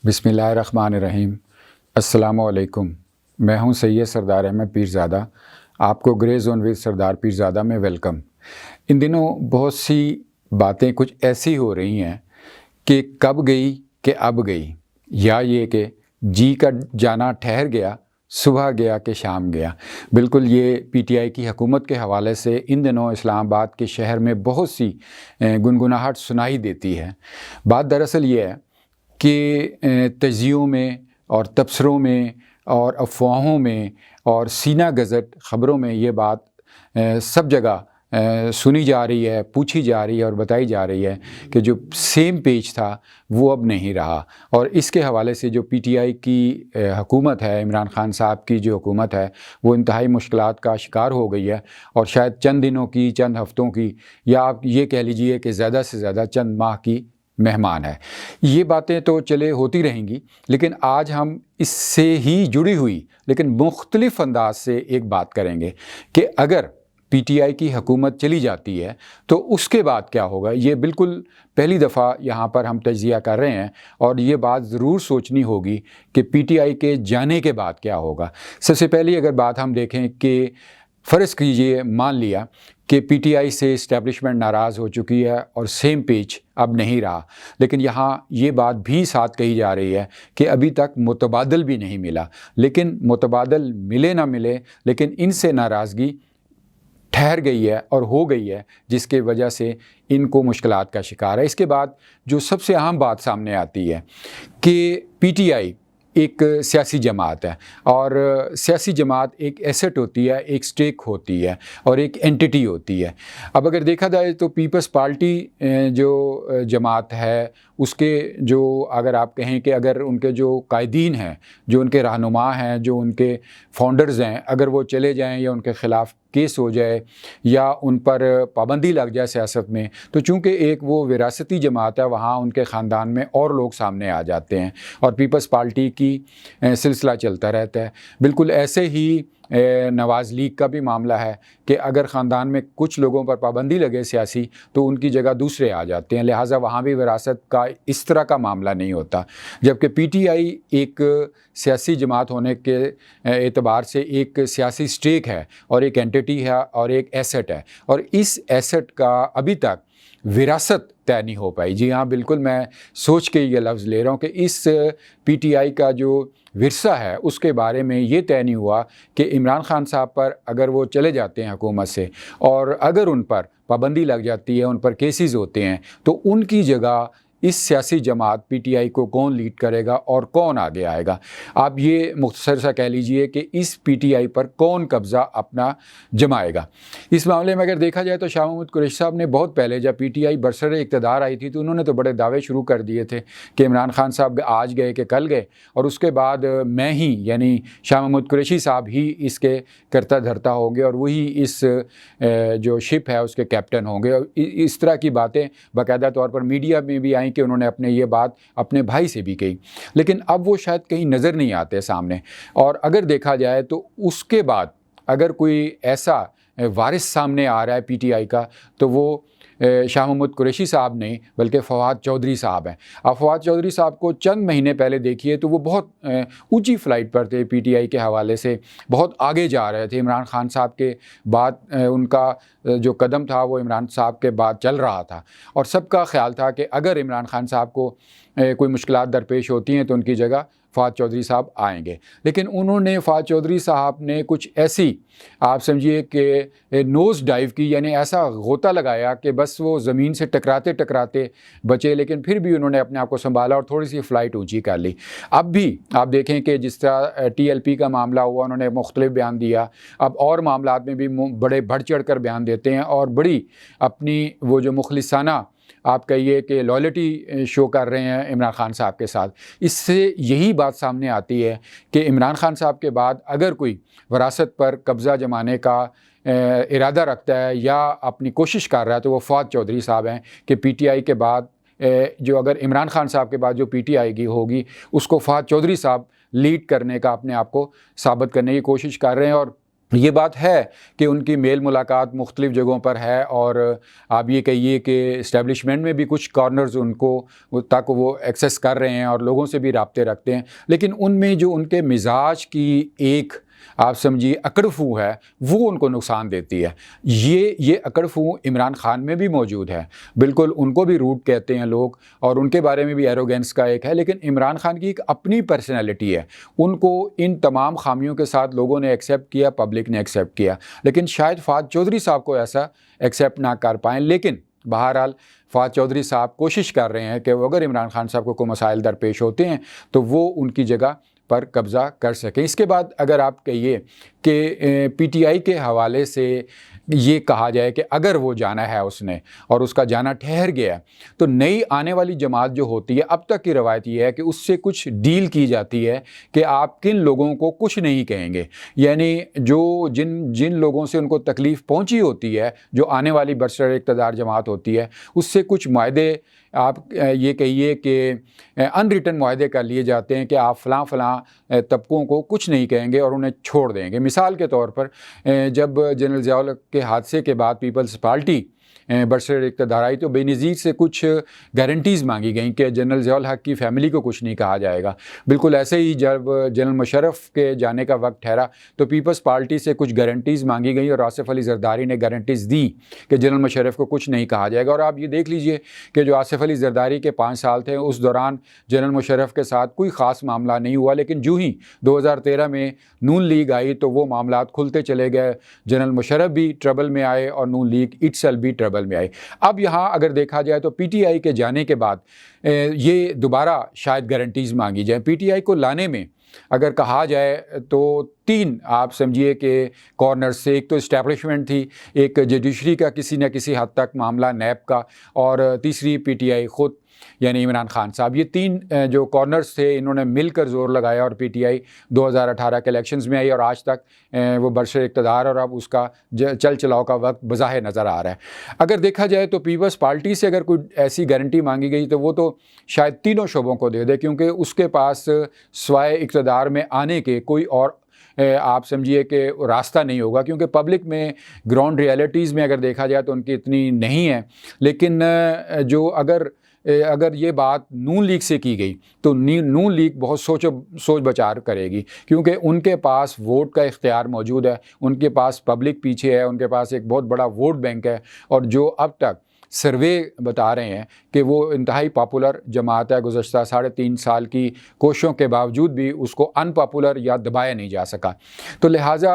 बिस्मिल्लाहिर्रहमानिर्रहीम। अस्सलामुअलैकुम। मैं हूं सैयद सरदार अहमद पीरज़ादा। आपको ग्रे ज़ोन विद सरदार पीरज़ादा में वेलकम। इन दिनों बहुत सी बातें कुछ ऐसी हो रही हैं कि कब गई कि अब गई, या ये कि जी का जाना ठहर गया, सुबह गया कि शाम गया। बिल्कुल ये पीटीआई की हुकूमत के हवाले से इन दिनों इस्लामाबाद के शहर में बहुत सी गुनगुनाहट सुनाई देती है। बात दरअसल ये है कि तजियों में और तबसरों में और अफवाहों में और सीना गज़ट ख़बरों में ये बात सब जगह सुनी जा रही है, पूछी जा रही है और बताई जा रही है कि जो सेम पेज था वो अब नहीं रहा। और इसके हवाले से जो पीटीआई की हुकूमत है, इमरान खान साहब की जो हुकूमत है, वो इंतहाई मुश्किलात का शिकार हो गई है और शायद चंद दिनों की, चंद हफ़्तों की, या आप ये कह लीजिए कि ज़्यादा से ज़्यादा चंद माह की मेहमान है। ये बातें तो चले होती रहेंगी, लेकिन आज हम इससे ही जुड़ी हुई लेकिन मुख्तलिफ अंदाज से एक बात करेंगे कि अगर पीटीआई की हुकूमत चली जाती है तो उसके बाद क्या होगा। ये बिल्कुल पहली दफ़ा यहाँ पर हम तज्ज़िया कर रहे हैं और ये बात ज़रूर सोचनी होगी कि पीटीआई के जाने के बाद क्या होगा। सबसे पहली अगर बात हम देखें कि फ़र्ज़ कीजिए, मान लिया कि पीटीआई से इस्टेब्लिशमेंट नाराज़ हो चुकी है और सेम पेज अब नहीं रहा, लेकिन यहाँ ये बात भी साथ कही जा रही है कि अभी तक मुतबादल भी नहीं मिला। लेकिन मुतबादल मिले ना मिले, लेकिन इनसे नाराज़गी ठहर गई है और हो गई है, जिसके वजह से इनको मुश्किलात का शिकार है। इसके बाद जो सबसे अहम बात सामने आती है कि पीटीआई एक सियासी जमात है और सियासी जमात एक एसेट होती है, एक स्टेक होती है और एक एंटिटी होती है। अब अगर देखा जाए तो पीपल्स पार्टी जो जमात है, उसके जो अगर आप कहें कि अगर उनके जो कायदीन हैं, जो उनके रहनुमा हैं, जो उनके फाउंडर्स हैं, अगर वो चले जाएं या उनके ख़िलाफ़ केस हो जाए या उन पर पाबंदी लग जाए सियासत में, तो चूँकि एक वो विरासती जमात है, वहाँ उनके ख़ानदान में और लोग सामने आ जाते हैं और पीपल्स पार्टी की सिलसिला चलता रहता है। बिल्कुल ऐसे ही नवाज़ लीग का भी मामला है कि अगर ख़ानदान में कुछ लोगों पर पाबंदी लगे सियासी, तो उनकी जगह दूसरे आ जाते हैं, लिहाजा वहाँ भी विरासत का इस तरह का मामला नहीं होता। जबकि पीटीआई एक सियासी जमात होने के एतबार से एक सियासी स्टेक है और एक एंटिटी है और एक एसेट है, और इस एसेट का अभी तक विरासत तय नहीं हो पाई। जी हाँ, बिल्कुल मैं सोच के ये लफ्ज़ ले रहा हूँ कि इस पीटीआई का जो विरसा है उसके बारे में ये तय नहीं हुआ कि इमरान खान साहब पर अगर वो चले जाते हैं हुकूमत से और अगर उन पर पाबंदी लग जाती है, उन पर केसेस होते हैं, तो उनकी जगह इस सियासी जमात पीटीआई को कौन लीड करेगा और कौन आगे आएगा। आप ये मुख्तसर सा कह लीजिए कि इस पीटीआई पर कौन कब्ज़ा अपना जमाएगा। इस मामले में अगर देखा जाए तो शाह महमूद कुरैशी साहब ने बहुत पहले, जब पीटीआई बरसरे इक़्तिदार आई थी, तो उन्होंने तो बड़े दावे शुरू कर दिए थे कि इमरान खान साहब आज गए कि कल गए, और उसके बाद मैं ही यानी शाह महमूद कुरैशी साहब ही इसके करता धरता होंगे और वही इस जो शिप है उसके कैप्टन होंगे। और इस तरह की बातें बाकायदा तौर पर मीडिया में भी आई कि उन्होंने अपने ये बात अपने भाई से भी कही, लेकिन अब वो शायद कहीं नज़र नहीं आते सामने। और अगर देखा जाए तो उसके बाद अगर कोई ऐसा वारिस सामने आ रहा है पीटीआई का, तो वो शाह महमूद कुरैशी साहब नहीं बल्कि फवाद चौधरी साहब हैं। आप फवाद चौधरी साहब को चंद महीने पहले देखिए तो वो बहुत ऊंची फ़्लाइट पर थे, पीटीआई के हवाले से बहुत आगे जा रहे थे। इमरान खान साहब के बाद उनका जो कदम था वो इमरान साहब के बाद चल रहा था और सबका ख्याल था कि अगर इमरान खान साहब को कोई मुश्किलात दरपेश होती हैं तो उनकी जगह फवाद चौधरी साहब आएंगे। लेकिन उन्होंने, फवाद चौधरी साहब ने कुछ ऐसी, आप समझिए कि नोज़ डाइव की, यानी ऐसा गोता लगाया कि बस वो ज़मीन से टकराते टकराते बचे, लेकिन फिर भी उन्होंने अपने आप को संभाला और थोड़ी सी फ़्लाइट ऊंची कर ली। अब भी आप देखें कि जिस तरह टीएलपी का मामला हुआ, उन्होंने मुख्तलिफ बयान दिया, अब और मामलात में भी बड़े बढ़ चढ़ कर बयान देते हैं और बड़ी अपनी वो जो मुखलिसाना आप कहिए कि लॉयल्टी शो कर रहे हैं इमरान खान साहब के साथ। इससे यही बात सामने आती है कि इमरान खान साहब के बाद अगर कोई वरासत पर कब्ज़ा जमाने का इरादा रखता है या अपनी कोशिश कर रहा है तो वो फवाद चौधरी साहब हैं कि पीटीआई के बाद जो अगर इमरान खान साहब के बाद जो पीटीआई की होगी उसको फवाद चौधरी साहब लीड करने का अपने आप को साबित करने की कोशिश कर रहे हैं। और ये बात है कि उनकी मेल मुलाकात मुख्तलिफ़ जगहों पर है और आप ये कहिए कि इस्टेब्लिशमेंट में भी कुछ कॉर्नर्स उनको तक वो एक्सेस कर रहे हैं और लोगों से भी राब्ते रखते हैं, लेकिन उनमें जो उनके मिजाज की एक आप समझिए अकड़फू है वो उनको नुकसान देती है। ये अकड़फू इमरान खान में भी मौजूद है। बिल्कुल उनको भी रूट कहते हैं लोग और उनके बारे में भी एरोगेंस का एक है, लेकिन इमरान खान की एक अपनी पर्सनैलिटी है। उनको इन तमाम खामियों के साथ लोगों ने एक्सेप्ट किया, पब्लिक ने एक्सेप्ट किया, लेकिन शायद फ़ाद चौधरी साहब को ऐसा एक्सेप्ट ना कर पाएँ। लेकिन बहरहाल फ़ाद चौधरी साहब कोशिश कर रहे हैं कि वो अगर इमरान खान साहब को कोई मसाइल दरपेश होते हैं तो वो उनकी जगह पर कब्ज़ा कर सकें। इसके बाद अगर आप कहिए कि पीटीआई के हवाले से ये कहा जाए कि अगर वो जाना है उसने और उसका जाना ठहर गया, तो नई आने वाली जमात जो होती है, अब तक की रवायत ये है कि उससे कुछ डील की जाती है कि आप किन लोगों को कुछ नहीं कहेंगे, यानी जो जिन लोगों से उनको तकलीफ़ पहुंची होती है, जो आने वाली बरसर इक़्तिदार जमात होती है, उससे कुछ मुआहदे आप ये कहिए कि अनरिटन मुआहदे कर लिए जाते हैं कि आप फ़लाँ तबकों को कुछ नहीं कहेंगे और उन्हें छोड़ देंगे। मिसाल के तौर पर जब जनरल ज़िया के हादसे के बाद पीपल्स पार्टी बरसर इक़्तिदार आई तो बेनज़ीर से कुछ गारंटीज़ मांगी गई कि जनरल ज़िया हक़ की फ़ैमिली को कुछ नहीं कहा जाएगा। बिल्कुल ऐसे ही जब जनरल मुशर्रफ के जाने का वक्त ठहरा तो पीपल्स पार्टी से कुछ गारंटीज़ मांगी गई और आसिफ़ अली ज़रदारी ने गारंटीज़ दी कि जनरल मुशर्रफ को कुछ नहीं कहा जाएगा। और आप ये देख लीजिए कि जो आसिफ़ अली ज़रदारी के 5 साल थे उस दौरान जनरल मुशर्रफ के साथ कोई ख़ास मामला नहीं हुआ, लेकिन जो ही 2013 में नून लीग आई तो वो मामलात खुलते चले गए। जनरल मुशर्रफ भी ट्रबल में आए और नून लीग इटसेल्फ भी ट्रबल में आई। अब यहाँ अगर देखा जाए तो पीटीआई के जाने के बाद ये दोबारा शायद गारंटीज़ मांगी जाए। पीटीआई को लाने में अगर कहा जाए तो 3 आप समझिए कि कॉर्नर्स से, एक तो इस्टेब्लिशमेंट थी, एक जुडिशरी का किसी न किसी हद तक मामला नैब का, और तीसरी पीटीआई ख़ुद यानी इमरान खान साहब। ये 3 जो कॉर्नर्स थे इन्होंने मिलकर ज़ोर लगाया और पीटीआई 2018 के इलेक्शंस में आई और आज तक वो बरसर इक़्तिदार और अब उसका चल चलाव का वक्त बज़ाहिर नज़र आ रहा है। अगर देखा जाए तो पीपल्स पार्टी से अगर कोई ऐसी गारंटी मांगी गई तो वो तो शायद तीनों शोबों को दे दे, क्योंकि उसके पास स्वाय इक़्तिदार में आने के कोई और आप समझिए कि रास्ता नहीं होगा, क्योंकि पब्लिक में ग्राउंड रियलिटीज़ में अगर देखा जाए तो उनकी इतनी नहीं है। लेकिन जो अगर ये बात नून लीग से की गई तो नून लीग बहुत सोच बचार करेगी, क्योंकि उनके पास वोट का इख्तियार मौजूद है, उनके पास पब्लिक पीछे है, उनके पास एक बहुत बड़ा वोट बैंक है, और जो अब तक सर्वे बता रहे हैं कि वो इंतहाई पॉपुलर जमात है। गुज़श्ता 3.5 साल की कोशिशों के बावजूद भी उसको अनपॉपुलर या दबाया नहीं जा सका। तो लिहाजा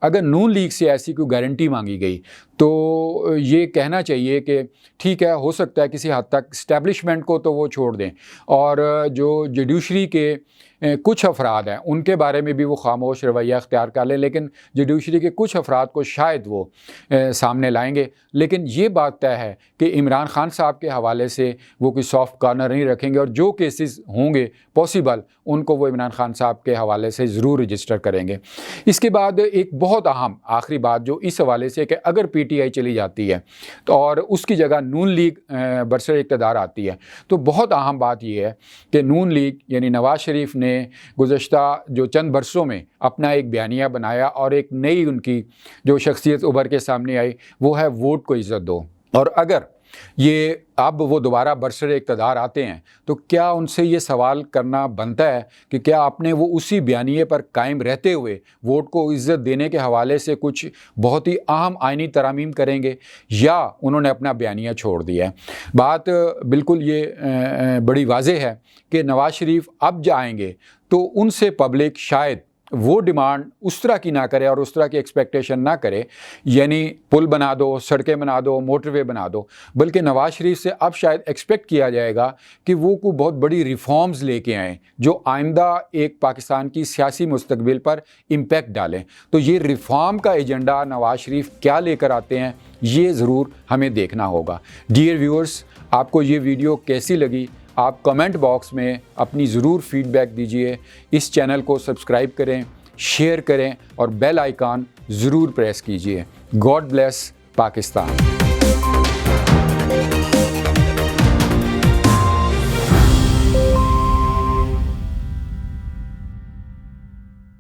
अगर नून लीग से ऐसी कोई गारंटी मांगी गई तो ये कहना चाहिए कि ठीक है, हो सकता है किसी हद तक इस्टेब्लिशमेंट को तो वो छोड़ दें, और जो जुडिशरी के कुछ अफराद हैं उनके बारे में भी वो खामोश रवैया अख्तियार कर लें, लेकिन जुडिशरी के कुछ अफराद को शायद वो सामने लाएंगे। लेकिन ये बात तय है कि इमरान खान साहब के हवाले से वो कोई सॉफ्ट कॉर्नर नहीं रखेंगे, और जो केसेस होंगे पॉसिबल उनको वो इमरान खान साहब के हवाले से ज़रूर रजिस्टर करेंगे। इसके बाद एक बहुत अहम आखिरी बात जो इस हवाले से कि अगर पीटीआई चली जाती है तो और उसकी जगह नून लीग बरसर इक़्तिदार आती है, तो बहुत अहम बात यह है कि नून लीग यानी नवाज़ शरीफ ने गुज़श्ता जो चंद बरसों में अपना एक बयानिया बनाया और एक नई उनकी जो शख्सियत उभर के सामने आई वो है वोट को इज़्ज़त दो। और अगर ये अब वो दोबारा बरसर इक़्तिदार आते हैं तो क्या उनसे ये सवाल करना बनता है कि क्या आपने वो उसी बयानिए पर कायम रहते हुए वोट को इज़्ज़त देने के हवाले से कुछ बहुत ही अहम आइनी तरामीम करेंगे, या उन्होंने अपना बयानिया छोड़ दिया है। बात बिल्कुल ये बड़ी वाज़ेह है कि नवाज़ शरीफ अब जाएंगे तो उनसे पब्लिक शायद वो डिमांड उस तरह की ना करे और उस तरह की एक्सपेक्टेशन ना करे, यानी पुल बना दो, सड़कें बना दो, मोटरवे बना दो, बल्कि नवाज़ शरीफ से अब शायद एक्सपेक्ट किया जाएगा कि वो कोई बहुत बड़ी रिफॉर्म्स लेके आएँ जो आइंदा एक पाकिस्तान की सियासी मुस्तकबिल पर इम्पेक्ट डालें। तो ये रिफॉर्म का एजेंडा नवाज़ शरीफ क्या लेकर आते हैं ये ज़रूर हमें देखना होगा। डियर व्यूअर्स, आपको ये वीडियो कैसी लगी आप कमेंट बॉक्स में अपनी ज़रूर फीडबैक दीजिए। इस चैनल को सब्सक्राइब करें, शेयर करें और बेल आइकन ज़रूर प्रेस कीजिए। God bless Pakistan.